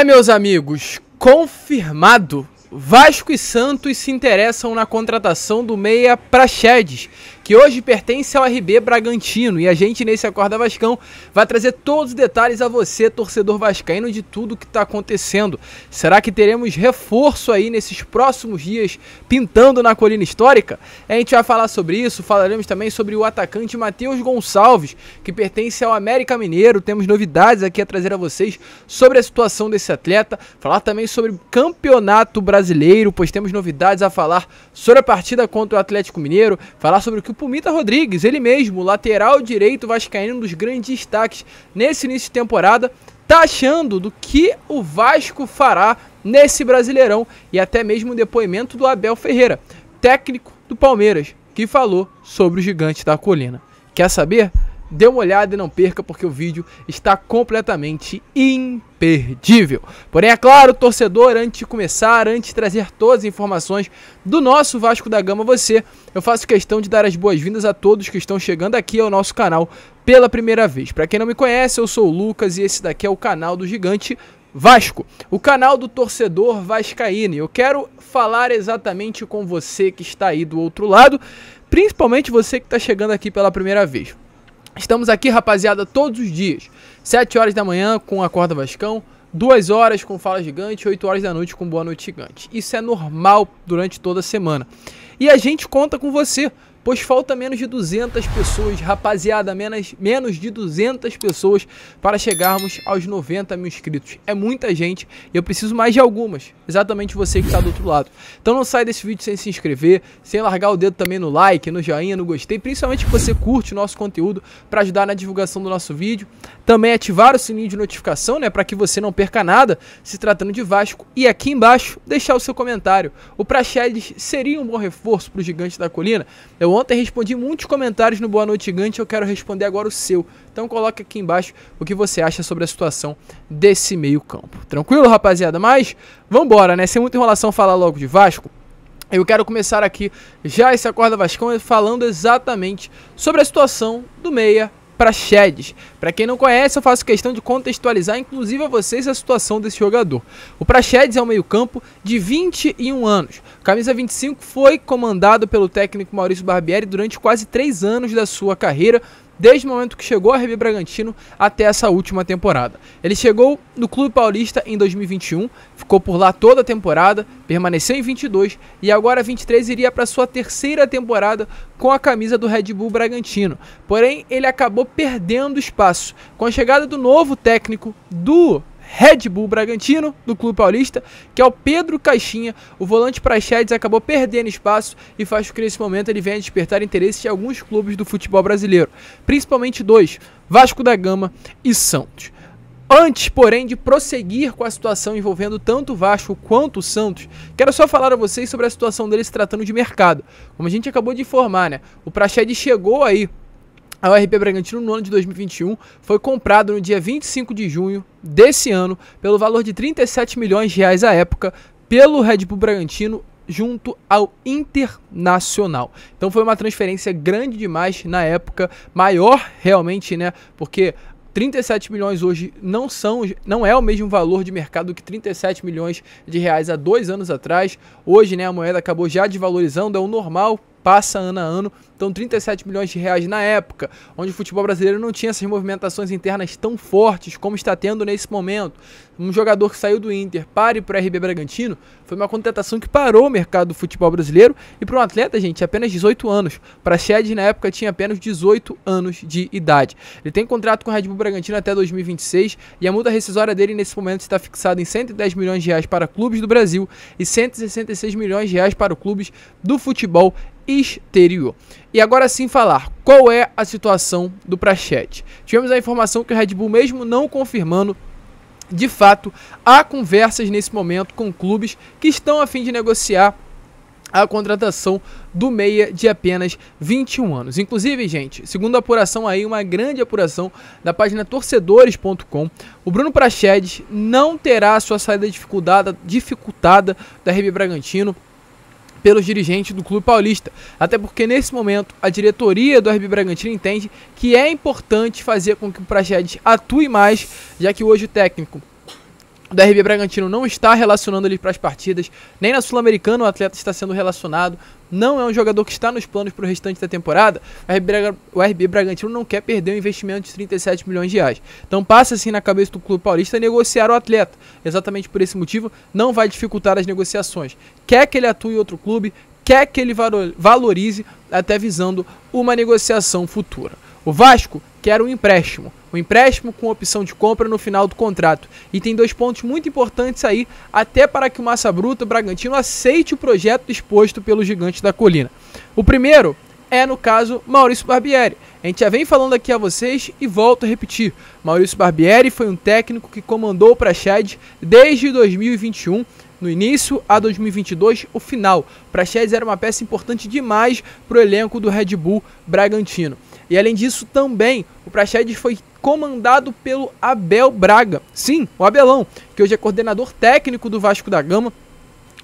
Meus amigos, confirmado. Vasco e Santos se interessam na contratação do meia Praxedes, que hoje pertence ao RB Bragantino, e a gente nesse Acorda Vascão vai trazer todos os detalhes a você, torcedor vascaíno, de tudo que está acontecendo. Será que teremos reforço aí nesses próximos dias pintando na colina histórica? A gente vai falar sobre isso, falaremos também sobre o atacante Matheus Gonçalves, que pertence ao América Mineiro. Temos novidades aqui a trazer a vocês sobre a situação desse atleta, falar também sobre o Campeonato Brasileiro, pois temos novidades a falar sobre a partida contra o Atlético Mineiro, falar sobre o que o Pumita Rodrigues, ele mesmo, lateral direito vascaíno, um dos grandes destaques nesse início de temporada, tá achando do que o Vasco fará nesse Brasileirão, e até mesmo o depoimento do Abel Ferreira, técnico do Palmeiras, que falou sobre o Gigante da Colina. Quer saber? Dê uma olhada e não perca, porque o vídeo está completamente imperdível. Porém, é claro, torcedor, antes de começar, antes de trazer todas as informações do nosso Vasco da Gama a você, eu faço questão de dar as boas-vindas a todos que estão chegando aqui ao nosso canal pela primeira vez. Para quem não me conhece, eu sou o Lucas e esse daqui é o canal do Gigante Vasco, o canal do torcedor vascaíno. Eu quero falar exatamente com você que está aí do outro lado, principalmente você que está chegando aqui pela primeira vez. Estamos aqui, rapaziada, todos os dias, 7 horas da manhã com Acorda Vascão, 2 horas com Fala Gigante, 8 horas da noite com Boa Noite Gigante. Isso é normal durante toda a semana. E a gente conta com você, pois falta menos de 200 pessoas, rapaziada, menos de 200 pessoas para chegarmos aos 90 mil inscritos. É muita gente e eu preciso mais de algumas, exatamente você que está do outro lado. Então não sai desse vídeo sem se inscrever, sem largar o dedo também no like, no joinha, no gostei, principalmente que você curte o nosso conteúdo para ajudar na divulgação do nosso vídeo. Também ativar o sininho de notificação, né, para que você não perca nada se tratando de Vasco. E aqui embaixo deixar o seu comentário. O Praxedes seria um bom reforço para o Gigante da Colina? Eu ontem respondi muitos comentários no Boa Noite Gigante, eu quero responder agora o seu. Então coloca aqui embaixo o que você acha sobre a situação desse meio campo. Tranquilo, rapaziada? Mas vambora, né? Sem muita enrolação, falar logo de Vasco. Eu quero começar aqui já esse Acorda Vascão falando exatamente sobre a situação do meia Praxedes. Para quem não conhece, eu faço questão de contextualizar, inclusive a vocês, a situação desse jogador. O Praxedes é um meio-campo de 21 anos. Camisa 25 foi comandado pelo técnico Maurício Barbieri durante quase 3 anos da sua carreira, desde o momento que chegou ao RB Bragantino até essa última temporada. Ele chegou no Clube Paulista em 2021, ficou por lá toda a temporada, permaneceu em 22 e agora 23 iria para sua terceira temporada com a camisa do Red Bull Bragantino. Porém, ele acabou perdendo espaço. Com a chegada do novo técnico do Red Bull Bragantino, do Clube Paulista, que é o Pedro Caixinha, o volante Praxedes acabou perdendo espaço e faz com que nesse momento ele venha despertar interesse de alguns clubes do futebol brasileiro, principalmente dois, Vasco da Gama e Santos. Antes, porém, de prosseguir com a situação envolvendo tanto o Vasco quanto o Santos, quero só falar a vocês sobre a situação dele se tratando de mercado. Como a gente acabou de informar, né, o Praxedes chegou aí ao RB Bragantino no ano de 2021, foi comprado no dia 25 de junho desse ano, pelo valor de 37 milhões de reais à época, pelo Red Bull Bragantino junto ao Internacional. Então foi uma transferência grande demais na época, maior realmente, né, porque 37 milhões hoje não é o mesmo valor de mercado que 37 milhões de reais há 2 anos atrás. Hoje, né, a moeda acabou já desvalorizando, é o normal, passa ano a ano. Então 37 milhões de reais na época, onde o futebol brasileiro não tinha essas movimentações internas tão fortes como está tendo nesse momento. Um jogador que saiu do Inter para ir para o RB Bragantino foi uma contratação que parou o mercado do futebol brasileiro. E para um atleta, gente, apenas 18 anos. Praxedes na época tinha apenas 18 anos de idade. Ele tem contrato com o Red Bull Bragantino até 2026 e a multa rescisória dele nesse momento está fixada em 110 milhões de reais para clubes do Brasil e 166 milhões de reais para clubes do futebol exterior. E agora sim falar, qual é a situação do Praxedes? Tivemos a informação que o Red Bull, mesmo não confirmando, de fato, há conversas nesse momento com clubes que estão a fim de negociar a contratação do meia de apenas 21 anos. Inclusive, gente, segundo a apuração aí, uma grande apuração da página torcedores.com, o Bruno Praxedes não terá sua saída dificultada da RB Bragantino pelos dirigentes do Clube Paulista, até porque nesse momento a diretoria do RB Bragantino entende que é importante fazer com que o Praxedes atue mais, já que hoje o técnico O RB Bragantino não está relacionando ele para as partidas, nem na Sul-Americana o atleta está sendo relacionado, não é um jogador que está nos planos para o restante da temporada. O RB Bragantino não quer perder um investimento de 37 milhões de reais. Então passa assim na cabeça do Clube Paulista negociar o atleta. Exatamente por esse motivo, não vai dificultar as negociações. Quer que ele atue em outro clube, quer que ele valorize, até visando uma negociação futura. O Vasco quer um empréstimo com opção de compra no final do contrato. E tem dois pontos muito importantes aí, até para que o Massa Bruta Bragantino aceite o projeto exposto pelo Gigante da Colina. O primeiro é, no caso, Maurício Barbieri. A gente já vem falando aqui a vocês e volto a repetir. Maurício Barbieri foi um técnico que comandou o Praxedes desde 2021, no início a 2022, o final. O Praxedes era uma peça importante demais para o elenco do Red Bull Bragantino. E além disso também, o Praxedes foi comandado pelo Abel Braga. Sim, o Abelão, que hoje é coordenador técnico do Vasco da Gama,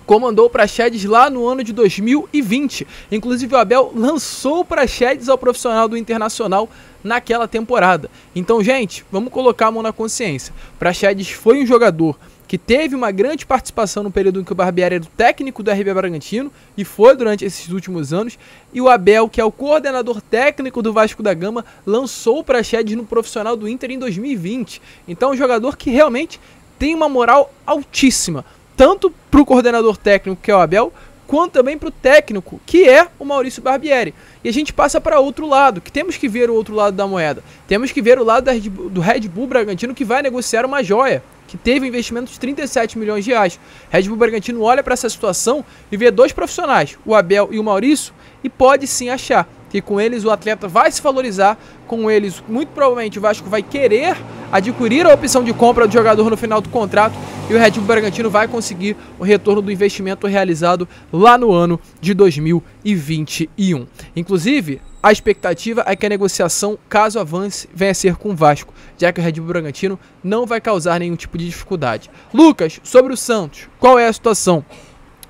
comandou o Praxedes lá no ano de 2020. Inclusive o Abel lançou o Praxedes ao profissional do Internacional naquela temporada. Então, gente, vamos colocar a mão na consciência. O Praxedes foi um jogador que teve uma grande participação no período em que o Barbieri era o técnico do RB Bragantino, e foi durante esses últimos anos, e o Abel, que é o coordenador técnico do Vasco da Gama, lançou o Praxedes no profissional do Inter em 2020. Então é um jogador que realmente tem uma moral altíssima, tanto para o coordenador técnico, que é o Abel, quanto também para o técnico, que é o Maurício Barbieri. E a gente passa para outro lado, que temos que ver o outro lado da moeda. Temos que ver o lado do Red Bull Bragantino, que vai negociar uma joia, que teve um investimento de 37 milhões de reais. Red Bull Bragantino olha para essa situação e vê dois profissionais, o Abel e o Maurício, e pode sim achar que com eles o atleta vai se valorizar, com eles muito provavelmente o Vasco vai querer adquirir a opção de compra do jogador no final do contrato, e o Red Bull Bragantino vai conseguir o retorno do investimento realizado lá no ano de 2021. Inclusive, a expectativa é que a negociação, caso avance, venha a ser com o Vasco, já que o Red Bull Bragantino não vai causar nenhum tipo de dificuldade. Lucas, sobre o Santos, qual é a situação?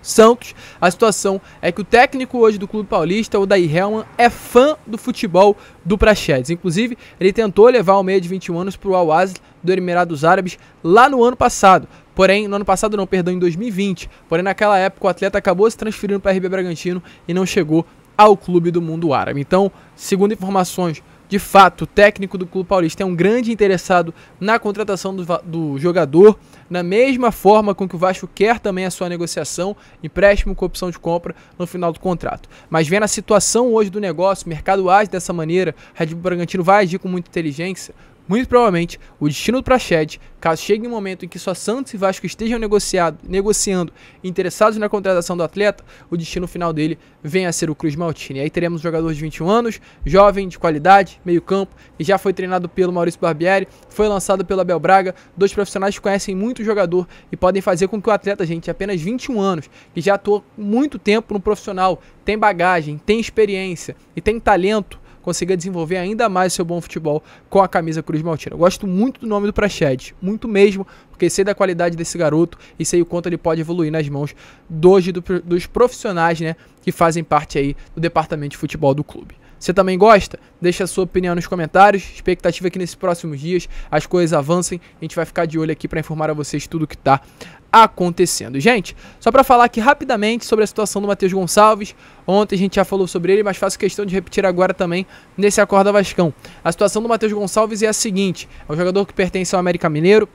Santos, a situação é que o técnico hoje do Clube Paulista, o Daí Helman, é fã do futebol do Praxedes. Inclusive, ele tentou levar o meia de 21 anos para o Al-Ahly do Emirados Árabes lá no ano passado. Porém, no ano passado não, perdão, em 2020. Porém, naquela época o atleta acabou se transferindo para o RB Bragantino e não chegou ao clube do mundo árabe. Então, segundo informações, de fato, o técnico do Clube Paulista é um grande interessado na contratação do jogador, na mesma forma com que o Vasco quer também a sua negociação, empréstimo com opção de compra no final do contrato. Mas vendo a situação hoje do negócio, o mercado age dessa maneira, o Red Bull Bragantino vai agir com muita inteligência. Muito provavelmente, o destino do Praxedes, caso chegue um momento em que só Santos e Vasco estejam negociando interessados na contratação do atleta, o destino final dele venha a ser o Cruz Maltini. E aí teremos um jogador de 21 anos, jovem, de qualidade, meio campo, e já foi treinado pelo Maurício Barbieri, foi lançado pelo Abel Braga, dois profissionais que conhecem muito o jogador e podem fazer com que o atleta, gente, de apenas 21 anos, que já atuou muito tempo no profissional, tem bagagem, tem experiência e tem talento, consiga desenvolver ainda mais seu bom futebol com a camisa Cruz Maltina. Eu gosto muito do nome do Praxedes, muito mesmo, porque sei da qualidade desse garoto e sei o quanto ele pode evoluir nas mãos dos profissionais, né, que fazem parte aí do departamento de futebol do clube. Você também gosta? Deixa a sua opinião nos comentários. Expectativa é que nesses próximos dias as coisas avancem. A gente vai ficar de olho aqui para informar a vocês tudo o que está acontecendo. Gente, só para falar aqui rapidamente sobre a situação do Matheus Gonçalves. Ontem a gente já falou sobre ele, mas faço questão de repetir agora também nesse Acorda Vascão. A situação do Matheus Gonçalves é a seguinte: é um jogador que pertence ao América Mineiro.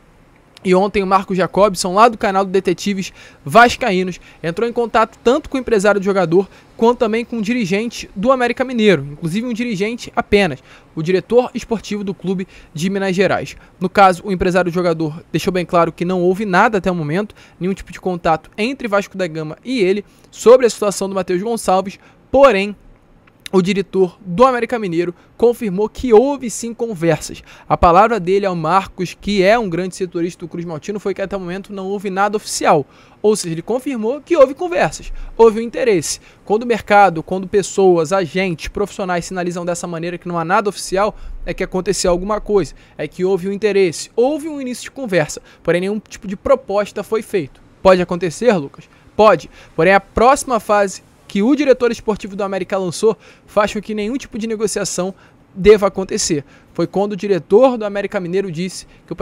E ontem o Marcos Jacobson, lá do canal do Detetives Vascaínos, entrou em contato tanto com o empresário do jogador, quanto também com o dirigente do América Mineiro, inclusive um dirigente apenas, o diretor esportivo do clube de Minas Gerais. No caso, o empresário do jogador deixou bem claro que não houve nada até o momento, nenhum tipo de contato entre Vasco da Gama e ele sobre a situação do Matheus Gonçalves, porém, o diretor do América Mineiro confirmou que houve sim conversas. A palavra dele ao Marcos, que é um grande setorista do Cruz Maltino, foi que até o momento não houve nada oficial. Ou seja, ele confirmou que houve conversas, houve um interesse. Quando o mercado, quando pessoas, agentes, profissionais sinalizam dessa maneira que não há nada oficial, é que aconteceu alguma coisa, é que houve um interesse, houve um início de conversa, porém nenhum tipo de proposta foi feito. Pode acontecer, Lucas? Pode, porém a próxima fase que o diretor esportivo do América lançou faz com que nenhum tipo de negociação deva acontecer. Foi quando o diretor do América Mineiro disse que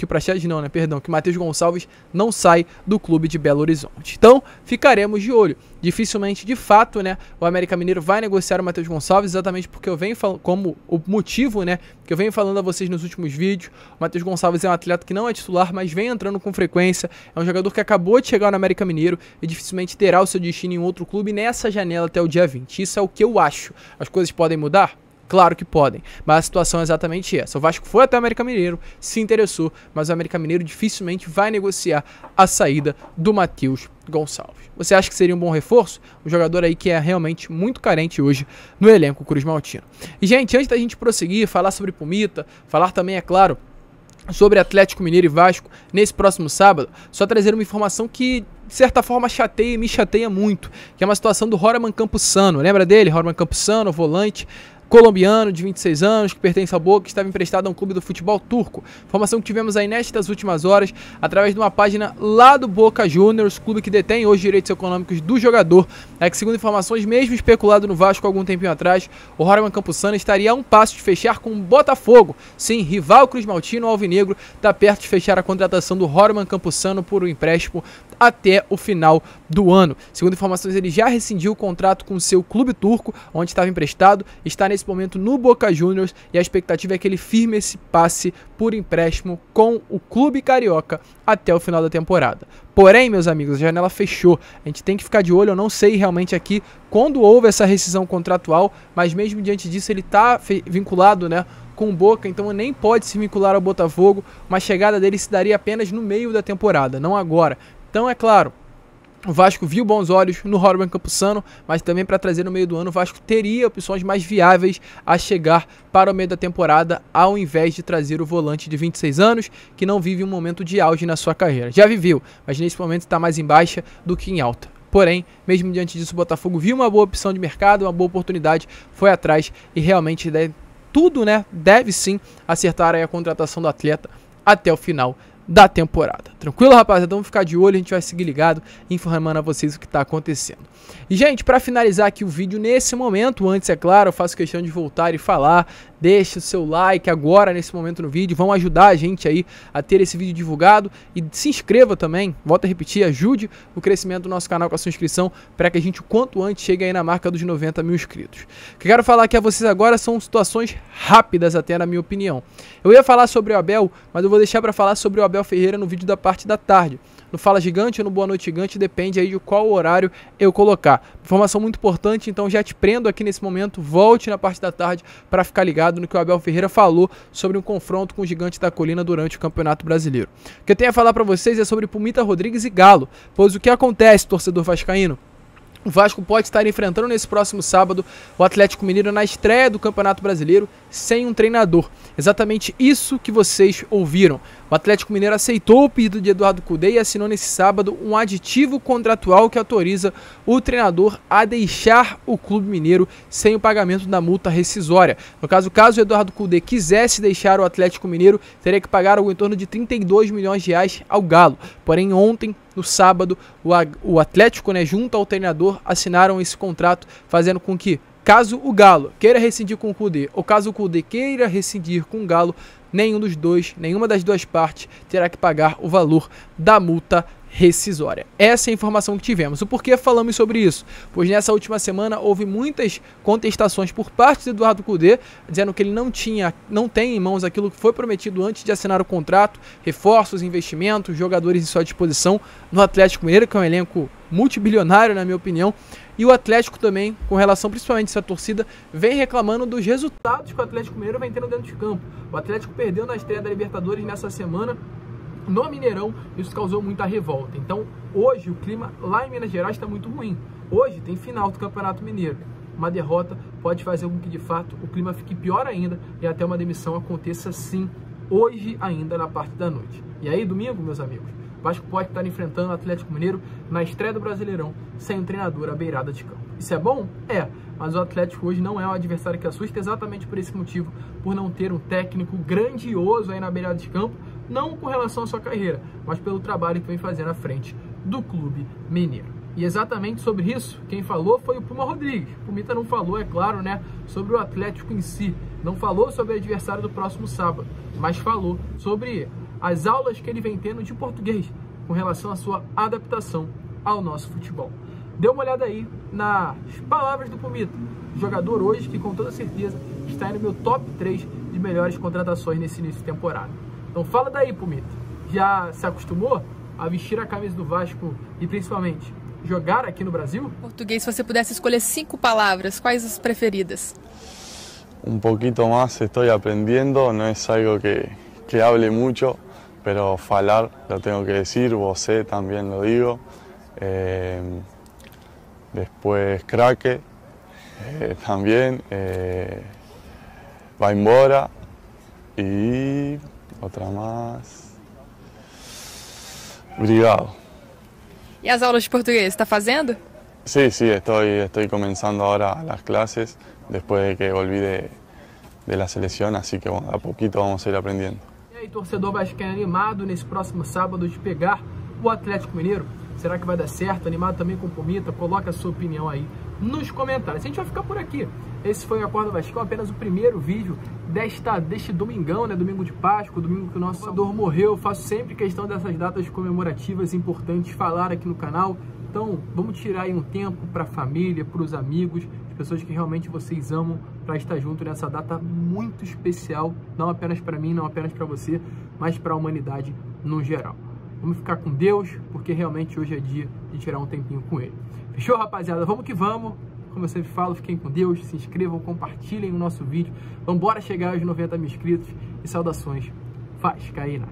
o Matheus Gonçalves não sai do clube de Belo Horizonte. Então, ficaremos de olho. Dificilmente, de fato, né, o América Mineiro vai negociar o Matheus Gonçalves, exatamente porque eu venho falando, como o motivo, né, que eu venho falando a vocês nos últimos vídeos. O Matheus Gonçalves é um atleta que não é titular, mas vem entrando com frequência. É um jogador que acabou de chegar no América Mineiro e dificilmente terá o seu destino em outro clube nessa janela até o dia 20. Isso é o que eu acho. As coisas podem mudar? Claro que podem, mas a situação é exatamente essa. O Vasco foi até o América Mineiro, se interessou, mas o América Mineiro dificilmente vai negociar a saída do Matheus Gonçalves. Você acha que seria um bom reforço? Um jogador aí que é realmente muito carente hoje no elenco cruzmaltino. E, gente, antes da gente prosseguir, falar sobre Pumita, falar também, é claro, sobre Atlético Mineiro e Vasco nesse próximo sábado, só trazer uma informação que, de certa forma, chateia e me chateia muito, que é uma situação do Roraman Campuzano. Lembra dele? Roraman Campuzano, volante colombiano de 26 anos, que pertence ao Boca, que estava emprestado a um clube do futebol turco. Informação que tivemos aí nestas últimas horas, através de uma página lá do Boca Juniors, clube que detém hoje direitos econômicos do jogador. É que, segundo informações, mesmo especulado no Vasco algum tempinho atrás, o Roraman Campuzano estaria a um passo de fechar com o Botafogo. Sim, rival cruzmaltino alvinegro, está perto de fechar a contratação do Roraman Campuzano por um empréstimo até o final do ano. Segundo informações, ele já rescindiu o contrato com o seu clube turco, onde estava emprestado, está nesse momento no Boca Juniors e a expectativa é que ele firme esse passe por empréstimo com o clube carioca até o final da temporada. Porém, meus amigos, a janela fechou. A gente tem que ficar de olho. Eu não sei realmente aqui quando houve essa rescisão contratual, mas mesmo diante disso ele está vinculado, né, com o Boca, então nem pode se vincular ao Botafogo. Uma chegada dele se daria apenas no meio da temporada, não agora. Então, é claro, o Vasco viu bons olhos no Roraman Campuzano, mas também para trazer no meio do ano, o Vasco teria opções mais viáveis a chegar para o meio da temporada, ao invés de trazer o volante de 26 anos, que não vive um momento de auge na sua carreira. Já viveu, mas nesse momento está mais em baixa do que em alta. Porém, mesmo diante disso, o Botafogo viu uma boa opção de mercado, uma boa oportunidade, foi atrás e realmente deve sim acertar aí a contratação do atleta até o final da temporada. Tranquilo, rapaziada? Vamos ficar de olho, a gente vai seguir ligado, informando a vocês o que está acontecendo. E, gente, para finalizar aqui o vídeo nesse momento, antes, é claro, eu faço questão de voltar e falar, deixe o seu like agora nesse momento no vídeo, vão ajudar a gente aí a ter esse vídeo divulgado e se inscreva também, volto a repetir, ajude o crescimento do nosso canal com a sua inscrição para que a gente o quanto antes chegue aí na marca dos 90 mil inscritos. O que eu quero falar aqui a vocês agora são situações rápidas até na minha opinião. Eu ia falar sobre o Abel, mas eu vou deixar para falar sobre o Abel Ferreira no vídeo da parte da tarde. No Fala Gigante ou no Boa Noite Gigante, depende aí de qual horário eu colocar. Informação muito importante, então já te prendo aqui nesse momento, volte na parte da tarde para ficar ligado no que o Abel Ferreira falou sobre um confronto com o Gigante da Colina durante o Campeonato Brasileiro. O que eu tenho a falar para vocês é sobre Pumita Rodrigues e Galo, pois o que acontece, torcedor vascaíno? O Vasco pode estar enfrentando nesse próximo sábado o Atlético Mineiro na estreia do Campeonato Brasileiro sem um treinador. Exatamente isso que vocês ouviram. O Atlético Mineiro aceitou o pedido de Eduardo Cudê e assinou nesse sábado um aditivo contratual que autoriza o treinador a deixar o Clube Mineiro sem o pagamento da multa rescisória. No caso o Eduardo Cudê quisesse deixar o Atlético Mineiro, teria que pagar algo em torno de 32 milhões de reais ao Galo. Porém, ontem, no sábado, o Atlético, junto ao treinador, assinaram esse contrato, fazendo com que, caso o Galo queira rescindir com o Cudê, ou caso o Cudê queira rescindir com o Galo, nenhuma das duas partes terá que pagar o valor da multa rescisória. Essa é a informação que tivemos. O porquê falamos sobre isso? Pois nessa última semana houve muitas contestações por parte de Eduardo Cudê, dizendo que ele não tem em mãos aquilo que foi prometido antes de assinar o contrato, reforços, investimentos, jogadores em sua disposição no Atlético Mineiro, que é um elenco multibilionário, na minha opinião. E o Atlético também, com relação principalmente a essa torcida, vem reclamando dos resultados que o Atlético Mineiro vem tendo dentro de campo. O Atlético perdeu na estreia da Libertadores nessa semana no Mineirão, isso causou muita revolta. Então, hoje, o clima lá em Minas Gerais está muito ruim. Hoje tem final do Campeonato Mineiro. Uma derrota pode fazer com que, de fato, o clima fique pior ainda e até uma demissão aconteça, sim, hoje ainda na parte da noite. E aí, domingo, meus amigos, o Vasco pode estar enfrentando o Atlético Mineiro na estreia do Brasileirão sem um treinador à beirada de campo. Isso é bom? É, mas o Atlético hoje não é um adversário que assusta, exatamente por esse motivo, por não ter um técnico grandioso aí na beirada de campo, não com relação à sua carreira, mas pelo trabalho que vem fazendo à frente do Clube Mineiro. E exatamente sobre isso, quem falou foi o Puma Rodrigues. O Pumita não falou, é claro, né, sobre o Atlético em si. Não falou sobre o adversário do próximo sábado, mas falou sobre as aulas que ele vem tendo de português com relação à sua adaptação ao nosso futebol. Dê uma olhada aí nas palavras do Pumita, jogador hoje que com toda certeza está no meu top 3 de melhores contratações nesse início de temporada. Então fala daí, Pumita. Já se acostumou a vestir a camisa do Vasco e principalmente jogar aqui no Brasil? Português, se você pudesse escolher 5 palavras, quais as preferidas? Un poquito más estoy aprendiendo, no es algo que hable mucho, pero falar lo tengo que decir, vocé también lo digo. Después craque, también, va embora y otra más, obrigado. E as aulas de português, está fazendo? Sí, estoy comenzando ahora las clases después de que volví de la selección, así que bueno, a poquito vamos a ir aprendiendo. E aí, torcedor vascaíno animado nesse próximo sábado de pegar o Atlético Mineiro? Será que vai dar certo? Animado também com o Pumita? Coloca a sua opinião aí nos comentários. A gente vai ficar por aqui. Esse foi o Acorda Vascão, apenas o primeiro vídeo deste domingão, né? Domingo de Páscoa, domingo que o nosso Salvador morreu. Eu faço sempre questão dessas datas comemorativas importantes falar aqui no canal. Então, vamos tirar aí um tempo para a família, para os amigos, as pessoas que realmente vocês amam, para estar junto nessa data muito especial, não apenas para mim, não apenas para você, mas para a humanidade no geral. Vamos ficar com Deus, porque realmente hoje é dia de tirar um tempinho com Ele. Fechou, rapaziada? Vamos que vamos. Como eu sempre falo, fiquem com Deus, se inscrevam, compartilhem o nosso vídeo. Vamos embora chegar aos 90 mil inscritos e saudações vascaínas.